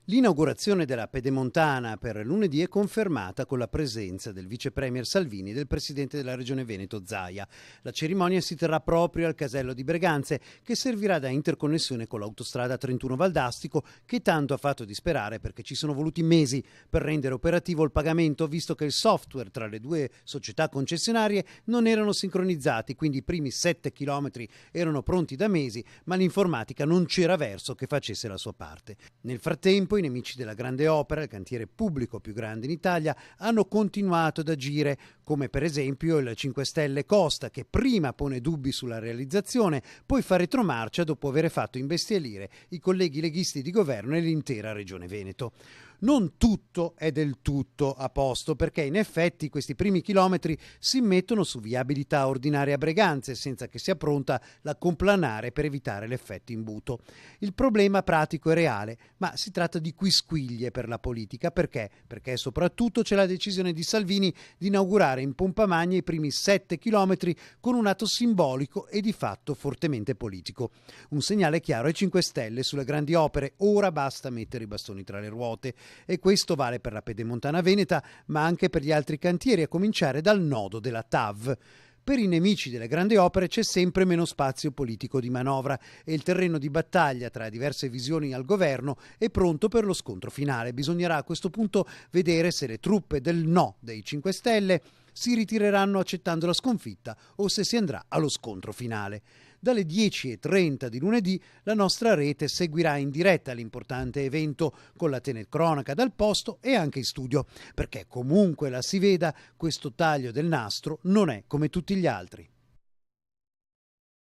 L'inaugurazione della Pedemontana per lunedì è confermata con la presenza del vice premier Salvini e del presidente della regione Veneto Zaia. La cerimonia si terrà proprio al casello di Breganze, che servirà da interconnessione con l'autostrada 31 Valdastico, che tanto ha fatto disperare perché ci sono voluti mesi per rendere operativo il pagamento, visto che il software tra le due società concessionarie non erano sincronizzati, quindi i primi 7 chilometri erano pronti da mesi, ma l'informatica non c'era verso che facesse la sua parte. Nel frattempo i nemici della grande opera, il cantiere pubblico più grande in Italia, hanno continuato ad agire, come per esempio il 5 Stelle Costa, che prima pone dubbi sulla realizzazione, poi fa retromarcia dopo aver fatto imbestialire i colleghi leghisti di governo e l'intera regione Veneto. Non tutto è del tutto a posto, perché in effetti questi primi chilometri si mettono su viabilità ordinaria a Breganze senza che sia pronta la complanare per evitare l'effetto imbuto. Il problema pratico è reale, ma si tratta di quisquiglie per la politica. Perché? Perché soprattutto c'è la decisione di Salvini di inaugurare in pompa magna i primi 7 chilometri con un atto simbolico e di fatto fortemente politico. Un segnale chiaro ai 5 Stelle sulle grandi opere: ora basta mettere i bastoni tra le ruote. E questo vale per la Pedemontana Veneta, ma anche per gli altri cantieri, a cominciare dal nodo della TAV. Per i nemici delle grandi opere c'è sempre meno spazio politico di manovra e il terreno di battaglia tra diverse visioni al governo è pronto per lo scontro finale. Bisognerà a questo punto vedere se le truppe del no dei 5 Stelle si ritireranno accettando la sconfitta o se si andrà allo scontro finale. Dalle 10:30 di lunedì la nostra rete seguirà in diretta l'importante evento con la telecronaca dal posto e anche in studio, perché comunque la si veda, questo taglio del nastro non è come tutti gli altri.